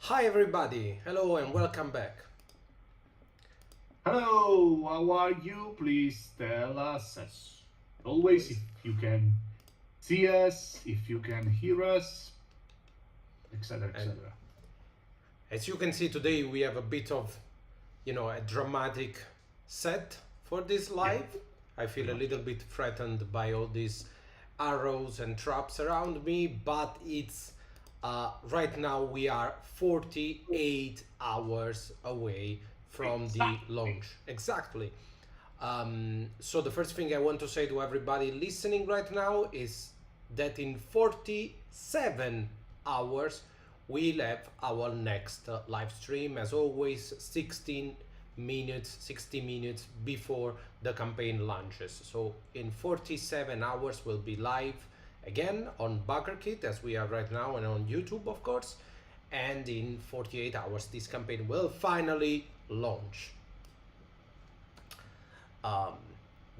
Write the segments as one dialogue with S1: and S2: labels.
S1: Hi everybody, hello and welcome back.
S2: Hello, how are you? Please tell us, as always, if you can see us, if you can hear us, etc.,
S1: And
S2: etc.
S1: as you can see today we have a bit of, a dramatic set for this
S2: Yeah,
S1: live. I feel
S2: pretty
S1: a little
S2: much.
S1: bit threatened by all these arrows and traps around me, but it's right now we are 48 hours away from the
S2: Exactly.
S1: launch. Exactly. So the first thing I want to say to everybody listening right now is that in 47 hours we'll have our next live stream, as always 60 minutes before the campaign launches. So in 47 hours we'll be live again on Backerkit as we are right now, and on YouTube of course, and in 48 hours this campaign will finally launch. um,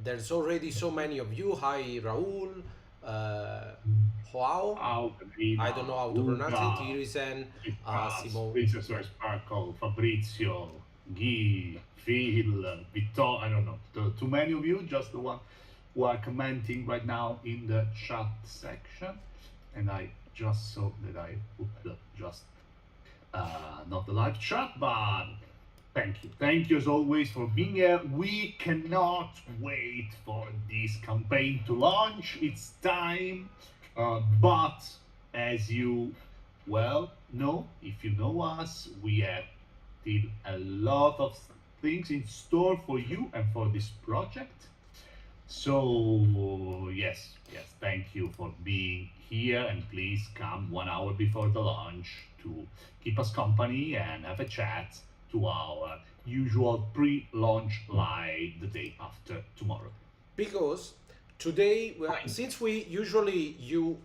S1: there's already so many of you. Hi, Raul, uh, Joao. I don't know
S2: Alpina,
S1: how to pronounce it.
S2: Uga,
S1: Irisen,
S2: Vitras,
S1: Simone.
S2: Princess Sparkle, Fabrizio, Guy, Phil, Vito, I don't know. Too many of you, just the one who are commenting right now in the chat section. And I just saw that I put just not the live chat, but thank you. Thank you as always for being here. We cannot wait for this campaign to launch. It's time. But as you well know, if you know us, we have still a lot of things in store for you and for this project. So yes, thank you for being here, and please come 1 hour before the launch to keep us company and have a chat to our usual pre-launch live the day after tomorrow.
S1: Because today, well,
S2: Fine.
S1: since we usually you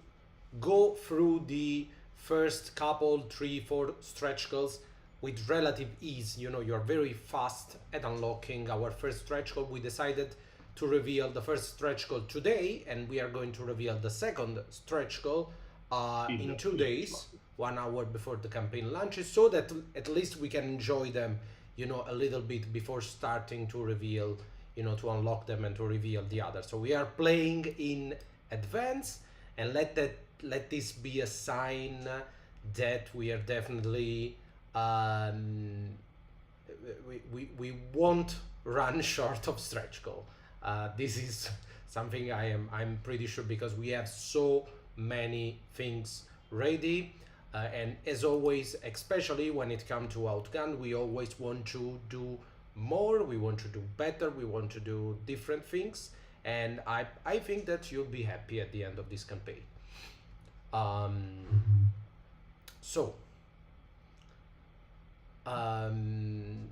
S1: go through the first couple, three, four stretch goals with relative ease, you're very fast at unlocking our first stretch goal. We decided to reveal the first stretch goal today, and we are going to reveal the second stretch goal
S2: In
S1: in
S2: the
S1: two
S2: pre-launch
S1: days,
S2: live.
S1: 1 hour before the campaign launches, so that at least we can enjoy them, a little bit before starting to reveal, to unlock them and to reveal the others. So we are playing in advance, and let this be a sign that we are definitely we won't run short of stretch goal. This is something I'm pretty sure, because we have so many things ready. And as always, especially when it comes to Outgunned, we always want to do more, we want to do better, we want to do different things. And I think that you'll be happy at the end of this campaign. So, um,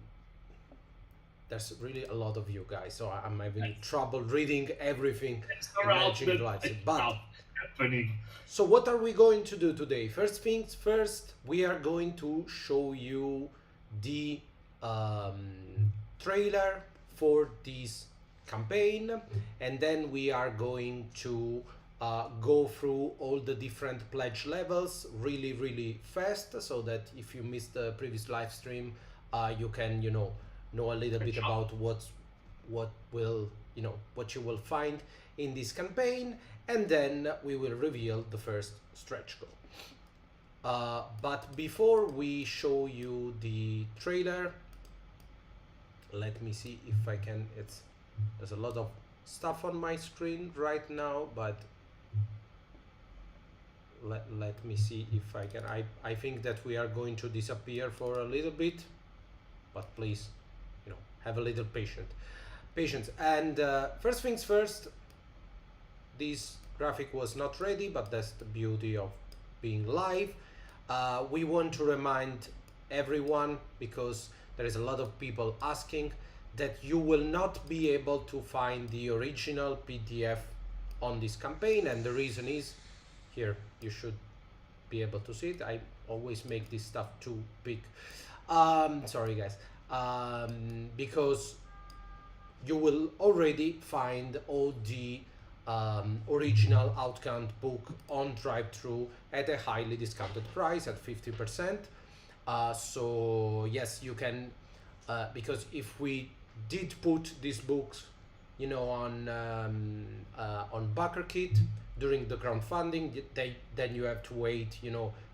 S1: there's really a lot of you guys, so I'm having
S2: Yes.
S1: trouble reading everything
S2: It's
S1: and
S2: around
S1: matching
S2: the
S1: the lives. But
S2: stuff happening.
S1: so what are we going to do today? First things first, we are going to show you the trailer for this campaign, and then we are going to go through all the different pledge levels really, really fast, so that if you missed the previous live stream, you can, know a little bit
S2: Catch up.
S1: about what will, what you will find in this campaign, and then we will reveal the first stretch goal. But before we show you the trailer, let me see if I can. There's a lot of stuff on my screen right now, but let me see if I can. I think that we are going to disappear for a little bit, but please, have a little patience. And first things first, this graphic was not ready, but that's the beauty of being live. We want to remind everyone, because there is a lot of people asking, that you will not be able to find the original PDF on this campaign, and the reason is here. You should be able to see it. I always make this stuff too big. Sorry guys. Because you will already find all the original Outgunned book on drive-thru at a highly discounted price at 50%. So yes, you can, because if we did put these books, on Backerkit during the crowdfunding, then you have to wait,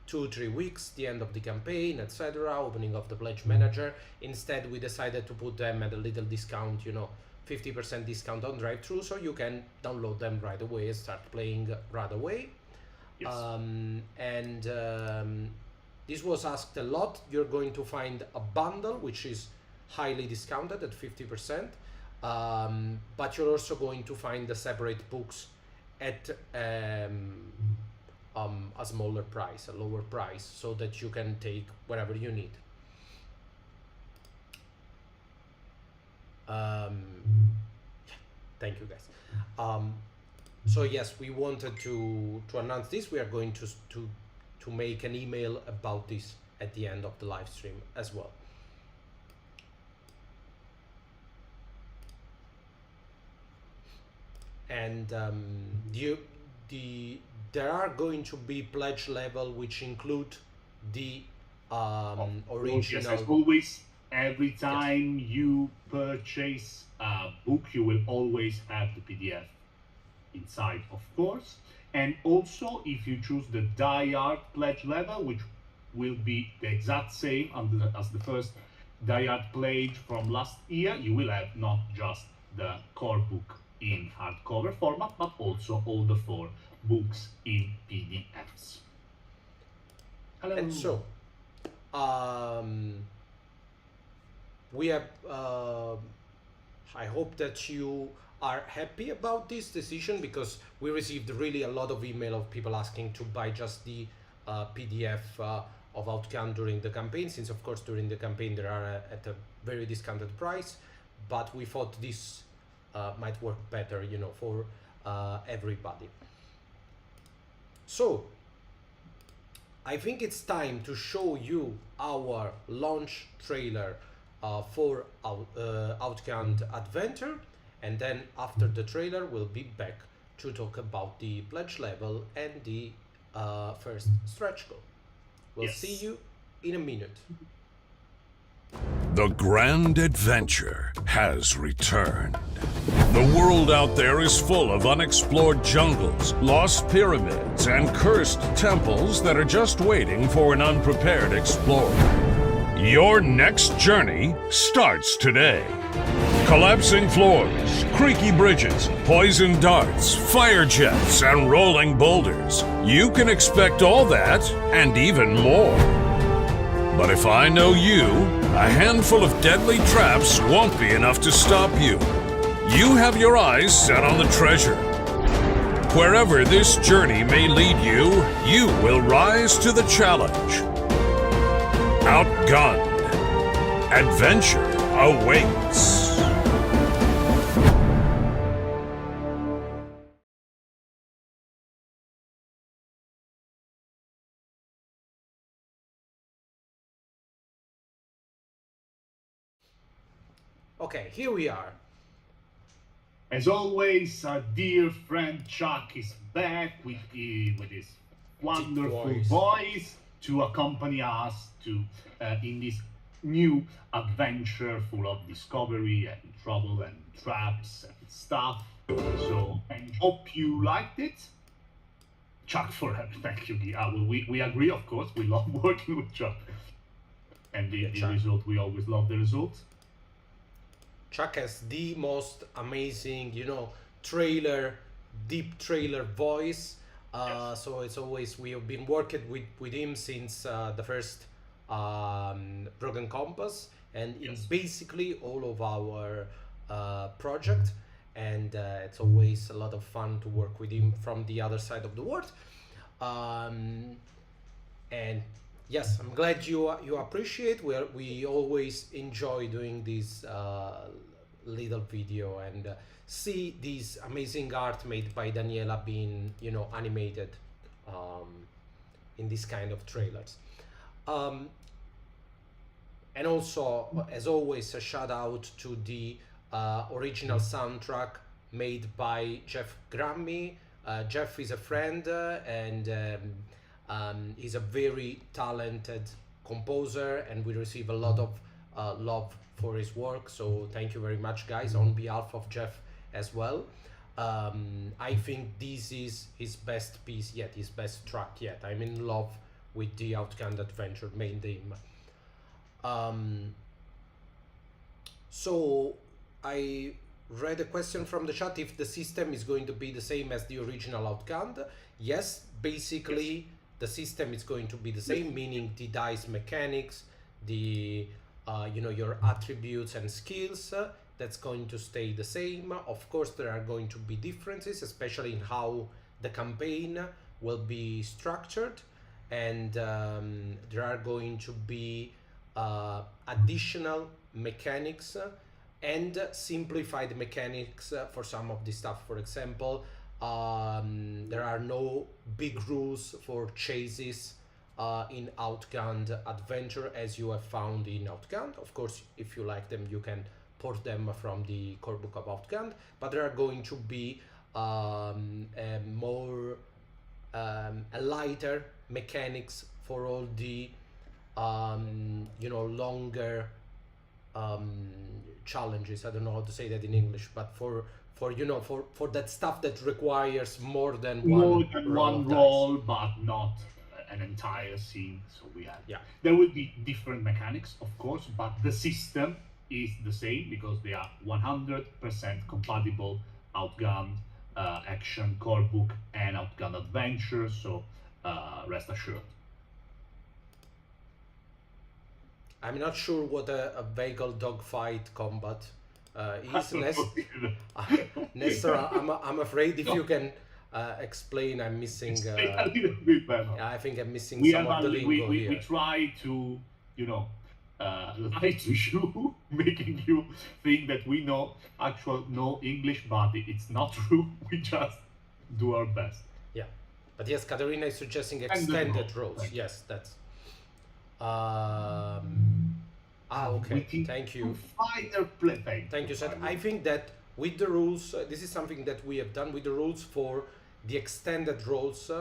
S1: 2-3 weeks, the end of the campaign, etc., opening of the pledge manager. Instead, we decided to put them at a little discount, 50% discount on drive-thru, so you can download them right away and start playing right away.
S2: Yes.
S1: This was asked a lot. You're going to find a bundle which is highly discounted at 50%, but you're also going to find the separate books at a smaller price, a lower price, so that you can take whatever you need. Thank you, guys. So yes, we wanted to announce this. We are going to make an email about this at the end of the live stream as well. And there are going to be pledge level which include the original.
S2: Yes, as always, every time you purchase a book, you will always have the PDF inside, of course. And also, if you choose the Die-Hard pledge level, which will be the exact same as the first Die-Hard pledge from last year, you will have not just the core book in hardcover format, but also all the 4 books in PDFs. Hello.
S1: And so, we have. I hope that you are happy about this decision, because we received really a lot of email of people asking to buy just the PDF of Outgunned during the campaign, since of course during the campaign they are at a very discounted price, but we thought this might work better, for everybody. So I think it's time to show you our launch trailer for Outgunned Adventure, and then after the trailer we'll be back to talk about the pledge level and the first stretch goal. We'll see you in a minute.
S3: The grand adventure has returned. The world out there is full of unexplored jungles, lost pyramids, and cursed temples that are just waiting for an unprepared explorer. Your next journey starts today. Collapsing floors, creaky bridges, poison darts, fire jets, and rolling boulders. You can expect all that and even more. But if I know you, a handful of deadly traps won't be enough to stop you. You have your eyes set on the treasure. Wherever this journey may lead you, you will rise to the challenge. Outgunned. Adventure awaits.
S1: Okay, here we are.
S2: As always, our dear friend Chuck is back with his wonderful voice to accompany us in this new adventure full of discovery and trouble and traps and stuff. So I hope you liked it. Chuck forever, thank you. We agree, of course. We love working with Chuck. And the result, we always love the results.
S1: Chuck has the most amazing, deep trailer voice. So it's always, we have been working with him since the first Broken Compass, and in basically all of our project. And it's always a lot of fun to work with him from the other side of the world. And yes, I'm glad you appreciate. We always enjoy doing this little video and see this amazing art made by Daniela being animated in this kind of trailers. And also, as always, a shout out to the original soundtrack made by Jeff Grammy. Jeff is a friend and he's a very talented composer, and we receive a lot of love for his work. So thank you very much, guys, on behalf of Jeff as well. I think this is his best piece yet, his best track yet. I'm in love with the Outgunned Adventure main theme. So I read a question from the chat if the system is going to be the same as the original Outgunned. Yes, basically the system is going to be the same, meaning the dice mechanics, the your attributes and skills, that's going to stay the same. Of course, there are going to be differences, especially in how the campaign will be structured, and there are going to be additional mechanics and simplified mechanics for some of the stuff. For example, there are no big rules for chases in Outgunned Adventure as you have found in Outgunned. Of course, if you like them, you can port them from the core book of Outgunned, but there are going to be a lighter mechanics for all the longer challenges. I don't know how to say that in English, but for that stuff that requires more than one
S2: roll, but not an entire scene. So there will be different mechanics, of course, but the system is the same because they are 100% compatible. Outgunned Action Core Book and Outgunned Adventure. So rest assured.
S1: I'm not sure what a vehicle dogfight combat is. Nestor, I'm afraid if you can explain, I'm missing.
S2: A little bit better.
S1: I think I'm missing some of the lingo here.
S2: We try to, lie to you, making you think that we know English, but it's not true. We just do our best.
S1: Yeah, but yes, Katerina is suggesting extended roles. Right. Yes, that's. Okay. Thank you. Thank you, Seth. I think that with the rules, this is something that we have done with the rules for the extended roles.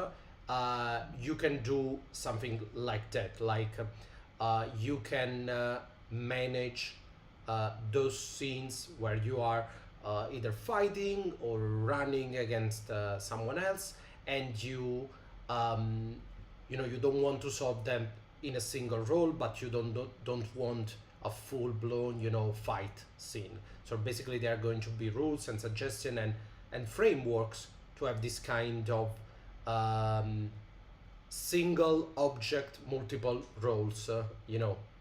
S1: You can do something like that, like you can manage those scenes where you are either fighting or running against someone else, and you don't want to solve them in a single role, but you don't want a full-blown fight scene. So basically there are going to be rules and suggestion and frameworks to have this kind of single object, multiple roles,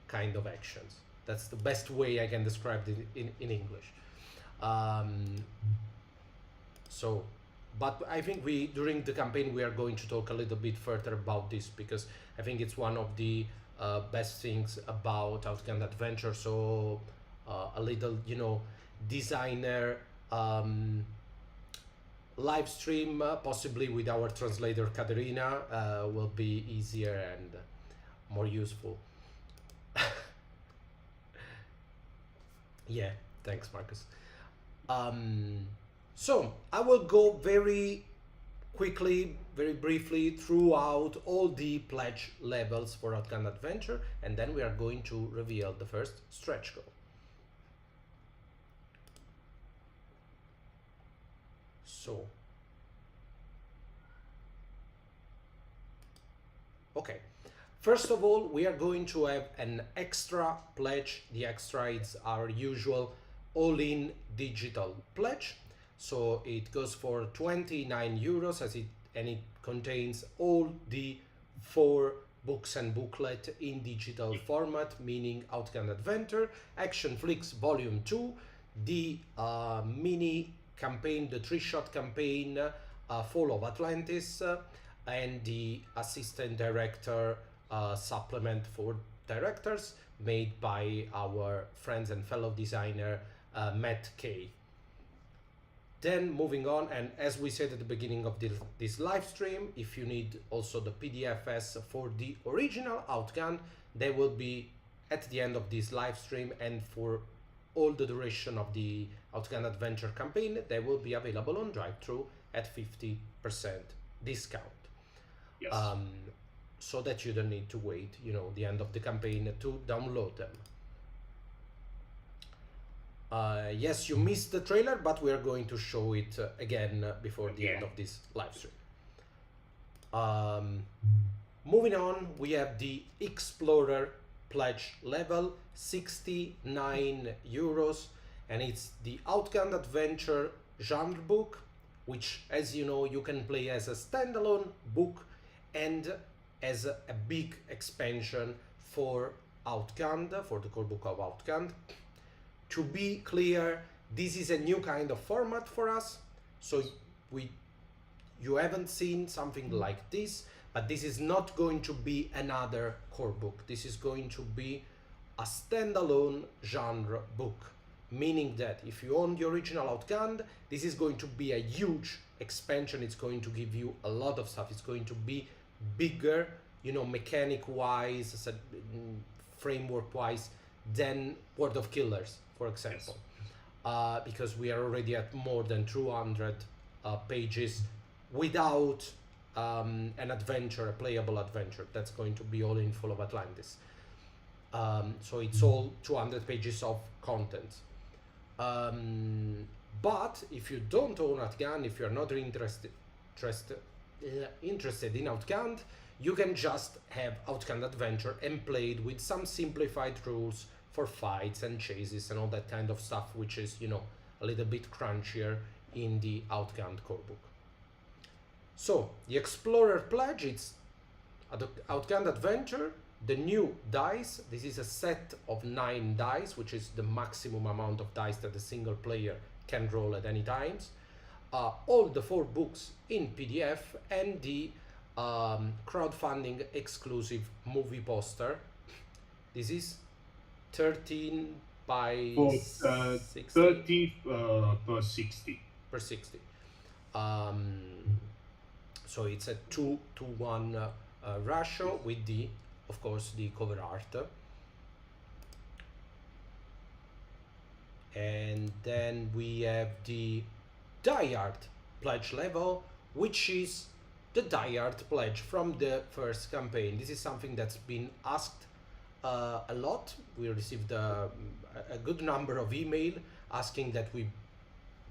S1: kind of actions. That's the best way I can describe it in English. But I think during the campaign we are going to talk a little bit further about this, because I think it's one of the best things about Outgunned Adventure. So a little, designer live stream, possibly with our translator Katerina, will be easier and more useful. Yeah, thanks, Marcus. So I will go very quickly, very briefly throughout all the pledge levels for Outgunned Adventure, and then we are going to reveal the first stretch goal. So, okay. First of all, we are going to have an extra pledge. The extra is our usual all-in digital pledge. So it goes for 29 euros and it contains all the 4 books and booklet in digital format, meaning Outgunned Adventure, Action Flicks Volume 2, the mini campaign, the 3-shot campaign, Fall of Atlantis, and the assistant director supplement for directors made by our friends and fellow designer Matt Kay. Then moving on, and as we said at the beginning of this live stream, if you need also the PDFs for the original Outgunned, they will be at the end of this live stream, and for all the duration of the Outgunned Adventure campaign, they will be available on drive-thru at 50% discount.
S2: Yes.
S1: so that you don't need to wait, you know, the end of the campaign to download them. Yes, you missed the trailer, but we are going to show it again before the end of this live stream. Moving on, we have the Explorer pledge level, 69 euros, and it's the Outgunned adventure genre book, which, as you know, you can play as a standalone book and as a big expansion for Outgunned, for the core book of Outgunned. To be clear, this is a new kind of format for us, so you haven't seen something like this, but this is not going to be another core book. This is going to be a standalone genre book, meaning that if you own the original Outgunned, this is going to be a huge expansion. It's going to give you a lot of stuff. It's going to be bigger, you know, mechanic wise, framework wise, than World of Killers, for example. Because we are already at more than 200 pages without an adventure, a playable adventure. That's going to be all in Fall of Atlantis. So it's all 200 pages of content. But if you don't own Outgunned, if you're not interested in Outgunned, you can just have Outgunned Adventure and play it with some simplified rules for fights and chases and all that kind of stuff, which is, you know, a little bit crunchier in the Outgunned core book. So the Explorer pledge, it's Outgunned Adventure, the new dice. This is a set of 9 dice, which is the maximum amount of dice that a single player can roll at any times. All the 4 books in PDF and the crowdfunding exclusive movie poster. This is 13 by 60.
S2: 30 per 60.
S1: Per 60. So it's a 2-to-1 ratio with the, of course, the cover art. And then we have the Die Hard pledge level, which is the Die Hard pledge from the first campaign. This is something that's been asked a lot. We received a good number of email asking that we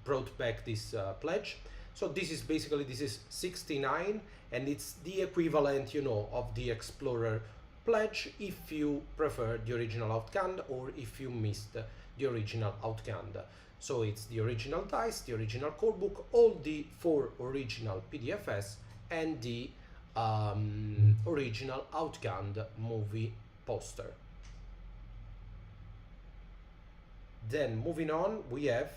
S1: brought back this pledge. So this is basically, this is 69, and it's the equivalent, you know, of the Explorer pledge if you prefer the original Outgunned or if you missed the original Outgunned. So it's the original dice, the original core book, all the 4 original PDFs, and the original Outgunned movie poster. Then moving on, we have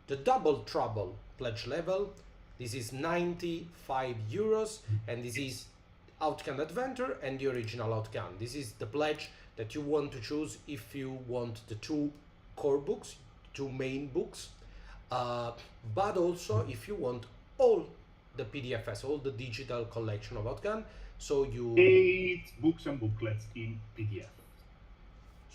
S1: the Double Trouble pledge level. This is 95 euros, and this is Outgunned Adventure and the original Outgunned. This is the pledge that you want to choose if you want the 2 core books, 2 main books, but also if you want all the PDFs, all the digital collection of Outgunned. So you
S2: 8 books and booklets in PDF.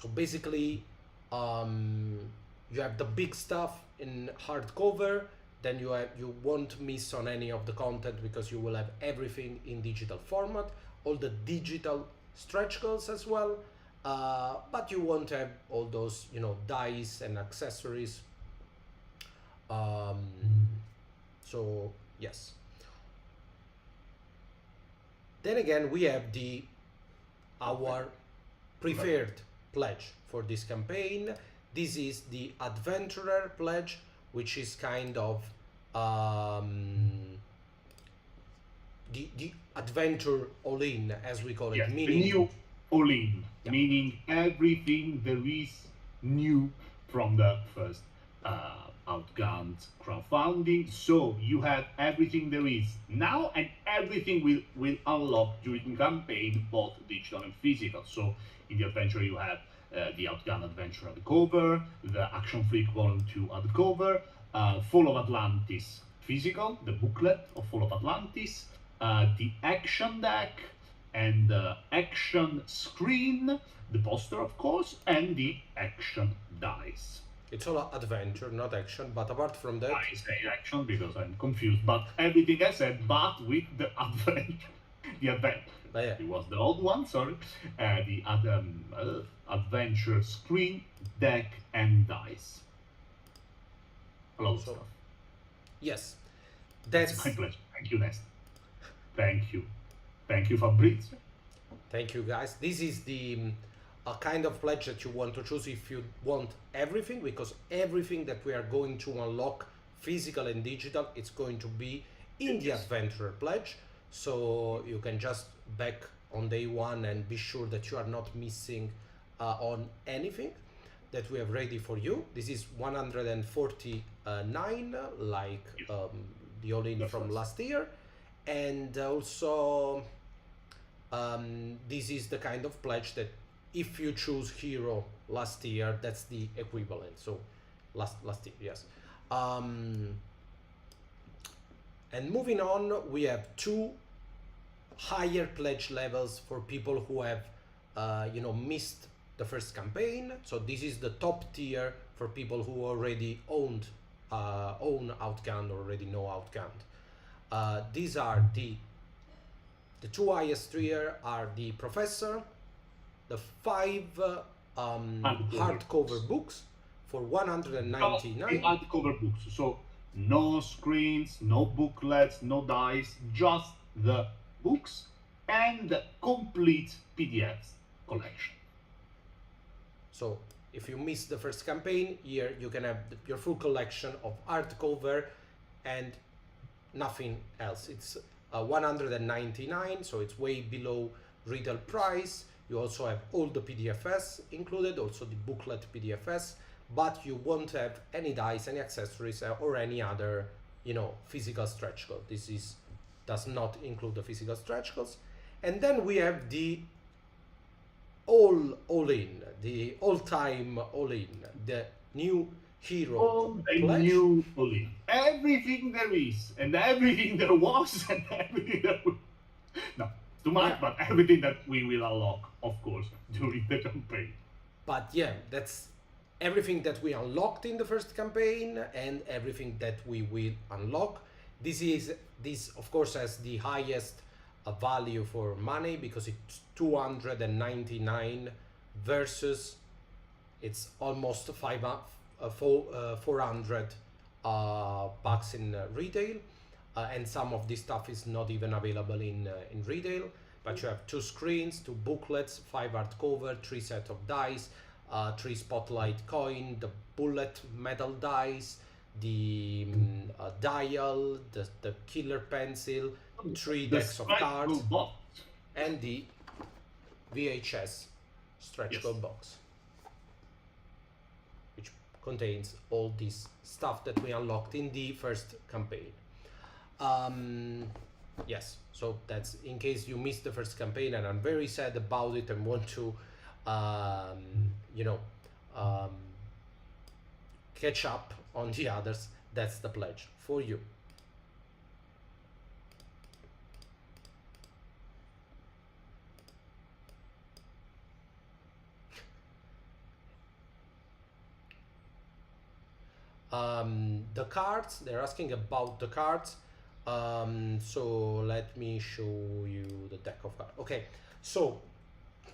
S1: So basically, you have the big stuff in hardcover. Then you won't miss on any of the content because you will have everything in digital format, all the digital stretch goals as well. But you won't have all those, you know, dice and accessories. So yes. Then again, we have our preferred pledge for this campaign. This is the Adventurer pledge, which is kind of the adventure all-in, as we call it.
S2: Yes,
S1: meaning
S2: the new all-in,
S1: yeah.
S2: meaning everything there is new from the first Outgunned crowdfunding. So you have everything there is now, and everything will unlock during the campaign, both digital and physical. So in the adventure you have the Outgunned Adventure at the cover, the Action Freak Volume 2 at the cover, Fall of Atlantis physical, the booklet of Fall of Atlantis, the action deck, and the action screen, the poster of course, and the action dice.
S1: it's all adventure, not action, but apart from that,
S2: I say action because I'm confused, but everything I said, but with the adventure. The adventure.
S1: But yeah.
S2: It was the old one, sorry. The adventure screen, deck, and dice. A lot of
S1: So,
S2: stuff.
S1: yes,
S2: It's
S1: that's
S2: my pleasure. Thank you, Nest. Thank you. Thank you, Fabrizio.
S1: thank you guys. This is the a kind of pledge that you want to choose if you want everything, because everything that we are going to unlock, physical and digital, it's going to be in the adventurer pledge. So you can just back on day one and be sure that you are not missing on anything that we have ready for you. This is 149, like the all-in
S2: That's
S1: from
S2: nice.
S1: last year, and also this is the kind of pledge that if you choose hero last year, that's the equivalent. So last year, yes. And moving on, we have two higher pledge levels for people who have missed the first campaign. So this is the top tier for people who already own Outgunned, already know Outgunned. These are the two highest tier are the Professor, the 5 hardcover books for
S2: The
S1: 199.
S2: hardcover books. So no screens, no booklets, no dice, just the books and the complete PDFs collection.
S1: So if you miss the first campaign, here you can have your full collection of hardcover and nothing else. It's 199, so it's way below retail price. You also have all the PDFs included, also the booklet PDFs, but you won't have any dice, any accessories, or any other, physical stretch goal. Does not include the physical stretch goals. And then we have the all-in, the all-time all-in, the new hero
S2: All the
S1: pledge.
S2: new Oli. Everything there is, and everything there was, and everything there will... No, too much,
S1: Yeah.
S2: but everything that we will unlock, of course, during the campaign.
S1: But yeah, that's everything that we unlocked in the first campaign and everything that we will unlock. This of course has the highest value for money because it's 299 versus it's almost 400 bucks in retail, and some of this stuff is not even available in retail. But you have 2 screens, 2 booklets, 5 hardcover, 3 set of dice, 3 spotlight coin, the bullet metal dice, the dial, the killer pencil, 3 decks of cards,
S2: box.
S1: and the VHS stretch
S2: Yes.
S1: goal box, which contains all this stuff that we unlocked in the first campaign. Yes, so that's in case you missed the first campaign, and I'm very sad about it and want to catch up on the others. That's the pledge for you. The cards, they're asking about the cards. So let me show you the deck of cards. Okay, so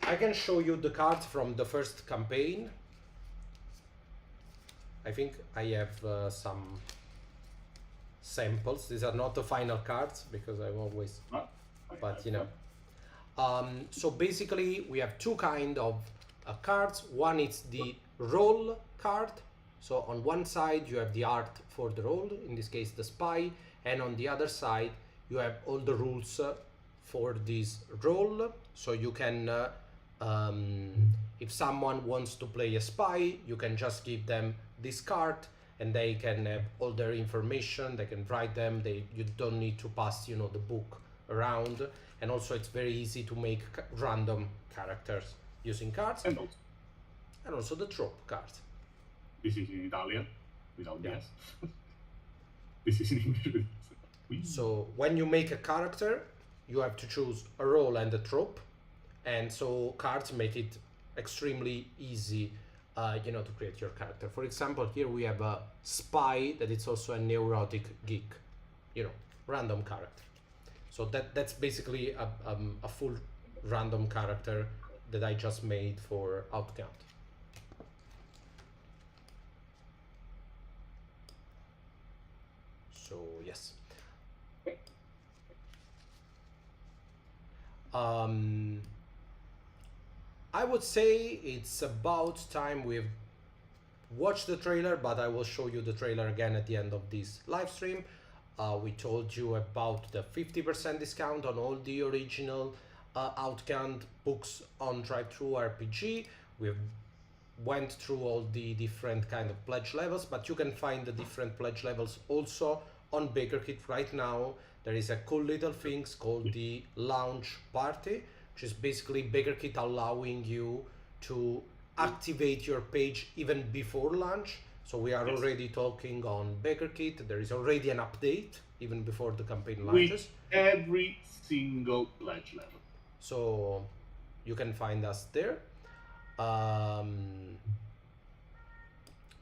S1: I can show you the cards from the first campaign. I think I have some samples. These are not the final cards because I'm always, but so basically we have 2 kind of cards. One is the roll card. So on one side you have the art for the role, in this case the spy, and on the other side you have all the rules for this role. So you can, if someone wants to play a spy, you can just give them this card and they can have all their information, they can write them, you don't need to pass the book around. And also it's very easy to make random characters using cards,
S2: And
S1: also the trope cards.
S2: this is in Italian, without
S1: Yeah.
S2: yes. This is in English.
S1: So when you make a character, you have to choose a role and a trope, and so cards make it extremely easy, to create your character. For example, here we have a spy that is also a neurotic geek, random character. So that's basically a full random character that I just made for Outgunned. So yes. I would say it's about time we've watched the trailer, but I will show you the trailer again at the end of this live stream. We told you about the 50% discount on all the original Outgunned books on Drive-Thru RPG. We've went through all the different kind of pledge levels, but you can find the different pledge levels also on Backerkit right now. There is a cool little thing called the launch party, which is basically Backerkit allowing you to activate your page even before launch. So we are already talking on Backerkit. There is already an update even before the campaign launches.
S2: With every single pledge level.
S1: So you can find us there. And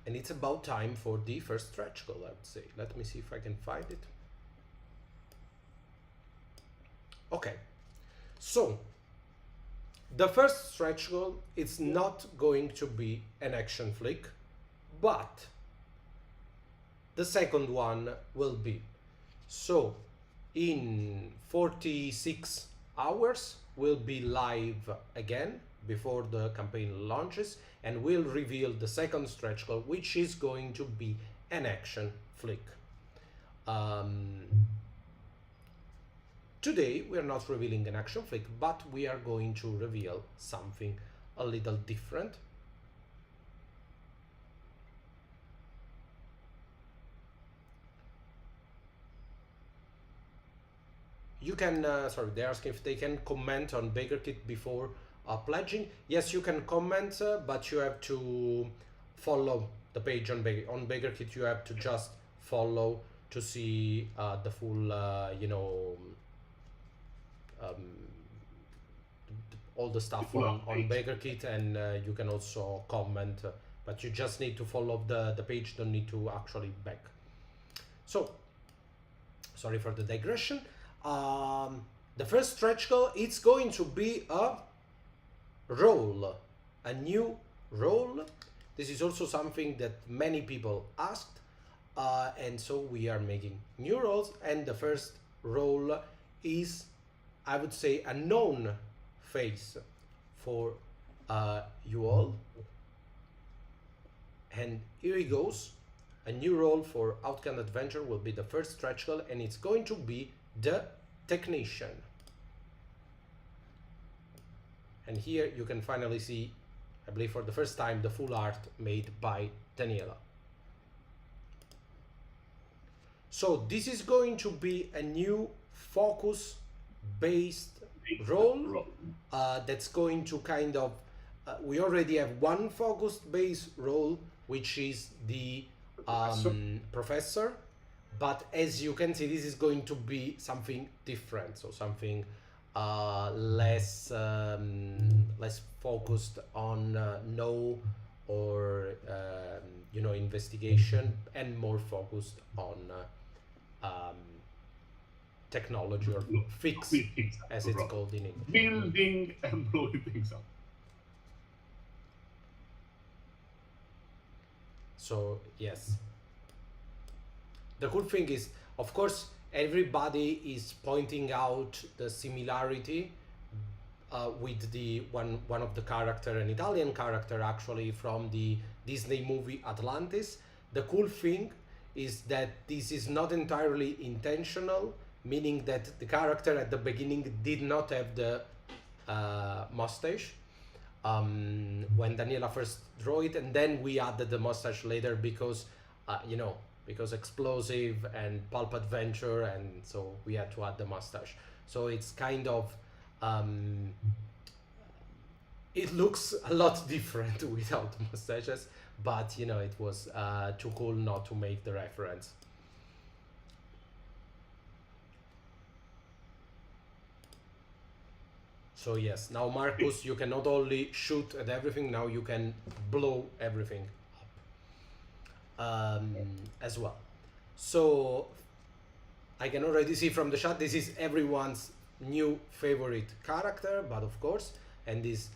S1: it's about time for the first stretch goal, I would say. Let me see if I can find it. Okay, so the first stretch goal is not going to be an action flick, but the second one will be. So in 46 hours we'll be live again before the campaign launches, and we'll reveal the second stretch goal, which is going to be an action flick. Today we are not revealing an action flick, but we are going to reveal something a little different. You can, sorry, they're asking if they can comment on Backerkit before pledging. Yes, you can comment, but you have to follow the page on Backerkit. You have to just follow to see the full, all the stuff on Backerkit, and you can also comment, but you just need to follow the page, don't need to actually back. So, sorry for the digression. The first stretch goal, it's going to be a role, a new role. This is also something that many people asked, and so we are making new roles, and the first role is, I would say, a known face for you all. And here he goes. A new role for Outgunned Adventure will be the first stretch goal, and it's going to be the Technician. And here you can finally see, I believe for the first time, the full art made by Daniela. So this is going to be a new focus based role that's going to kind of we already have one focus based role, which is the professor, but as you can see, this is going to be something different, so something less focused on know or investigation, and more focused on technology, or fix, as it's called in English.
S2: Building and blowing things up.
S1: So yes, the cool thing is, of course, everybody is pointing out the similarity with the one of the character, an Italian character actually from the Disney movie Atlantis. The cool thing is that this is not entirely intentional, meaning that the character at the beginning did not have the mustache when Daniela first drew it, and then we added the mustache later because because explosive and pulp adventure, and so we had to add the mustache. So it's kind of it looks a lot different without mustaches, but it was too cool not to make the reference. So yes, now Marcus, you can not only shoot at everything, now you can blow everything up as well. So I can already see from the chat this is everyone's new favorite character, but of course, and this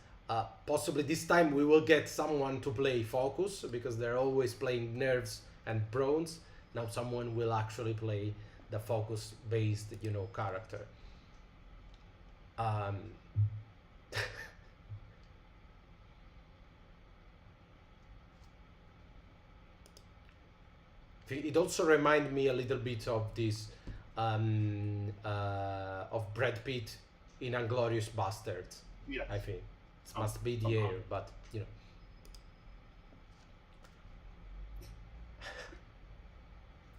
S1: possibly this time we will get someone to play Focus, because they're always playing Nerves and Bronze. Now someone will actually play the Focus based, you know, character. It also reminds me a little bit of this of Brad Pitt in Inglorious Bastards.
S2: Yeah.
S1: I think it must be the air, but you know.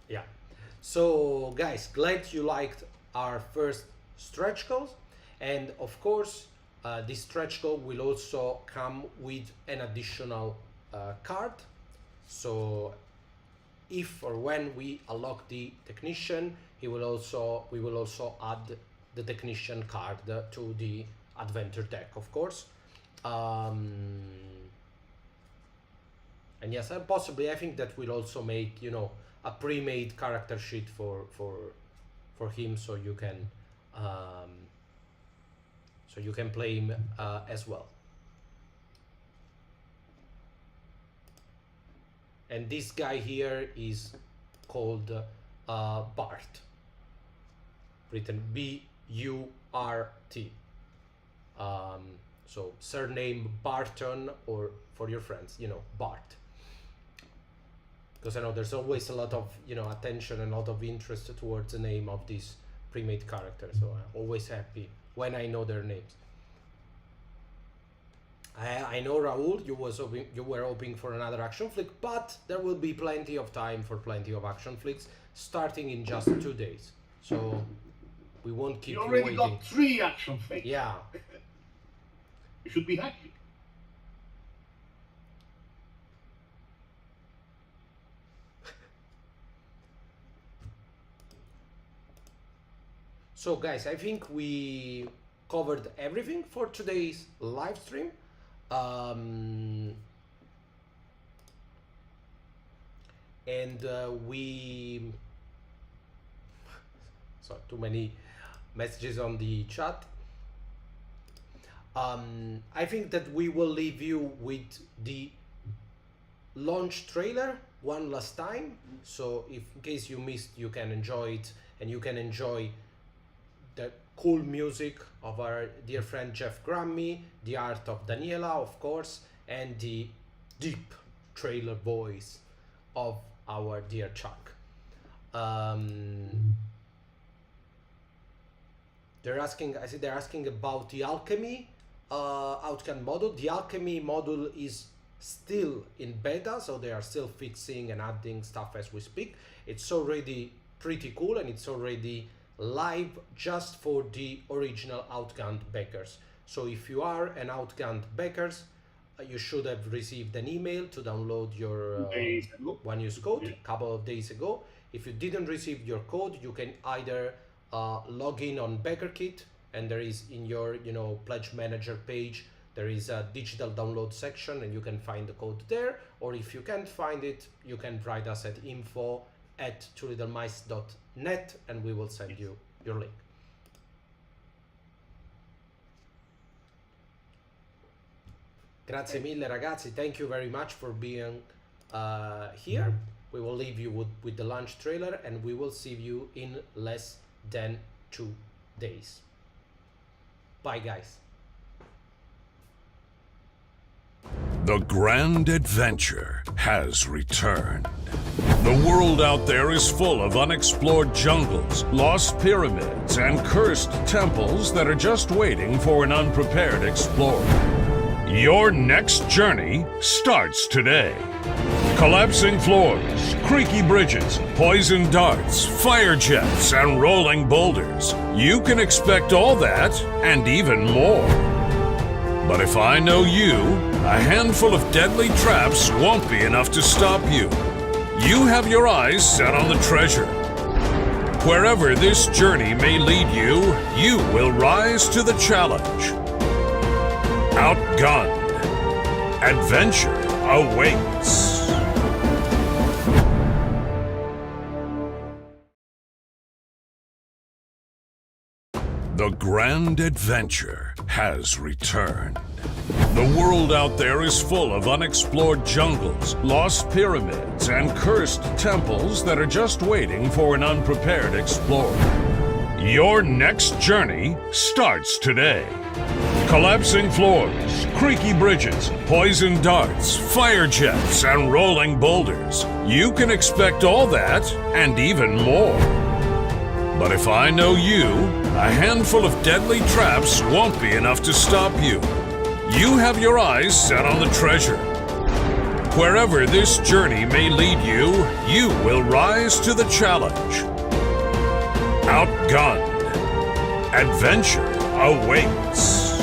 S1: Yeah. So guys, glad you liked our first stretch goals, and of course this stretch goal will also come with an additional card. So if or when we unlock the technician, we will also add the technician card to the adventure deck, of course. And yes, and possibly I think that we'll also make, you know, a pre-made character sheet for him, so you can play him as well. And this guy here is called Bart, written B-U-R-T. So surname Barton, or for your friends, you know, Bart. Because I know there's always a lot of, you know, attention and a lot of interest towards the name of this pre-made character. So I'm always happy when I know their names. I know, Raul, you were hoping for another action flick, but there will be plenty of time for plenty of action flicks starting in just 2 days. So we won't keep you waiting.
S2: You already got 3 action flicks.
S1: Yeah.
S2: You should be happy.
S1: So guys, I think we covered everything for today's live stream. We so too many messages on the chat. I think that we will leave you with the launch trailer one last time, so if in case you missed, you can enjoy it, and you can enjoy the cool music of our dear friend Jeff Grammy, the art of Daniela, of course, and the deep trailer voice of our dear Chuck. They're asking about the alchemy Outgunned model. The alchemy model is still in beta, so they are still fixing and adding stuff as we speak. It's already pretty cool, and it's already live just for the original Outgunned backers. So if you are an Outgunned backers, you should have received an email to download your one use code a couple of days ago. If you didn't receive your code, you can either log in on Backerkit, and there is in your pledge manager page, there is a digital download section, and you can find the code there. Or if you can't find it, you can write us at info@twolittlemyce.net, and we will send you your link. Grazie mille ragazzi, thank you very much for being here. We will leave you with the launch trailer, and we will see you in less than 2 days. Bye guys.
S3: The grand adventure has returned. The world out there is full of unexplored jungles, lost pyramids, and cursed temples that are just waiting for an unprepared explorer. Your next journey starts today. Collapsing floors, creaky bridges, poison darts, fire jets, and rolling boulders. You can expect all that and even more. But if I know you, a handful of deadly traps won't be enough to stop you. You have your eyes set on the treasure. Wherever this journey may lead you, you will rise to the challenge. Outgunned. Adventure awaits. and adventure has returned. The world out there is full of unexplored jungles, lost pyramids, and cursed temples that are just waiting for an unprepared explorer. Your next journey starts today. Collapsing floors, creaky bridges, poison darts, fire jets, and rolling boulders. You can expect all that and even more. But if I know you, a handful of deadly traps won't be enough to stop you. You have your eyes set on the treasure. Wherever this journey may lead you, you will rise to the challenge. Outgunned. Adventure awaits.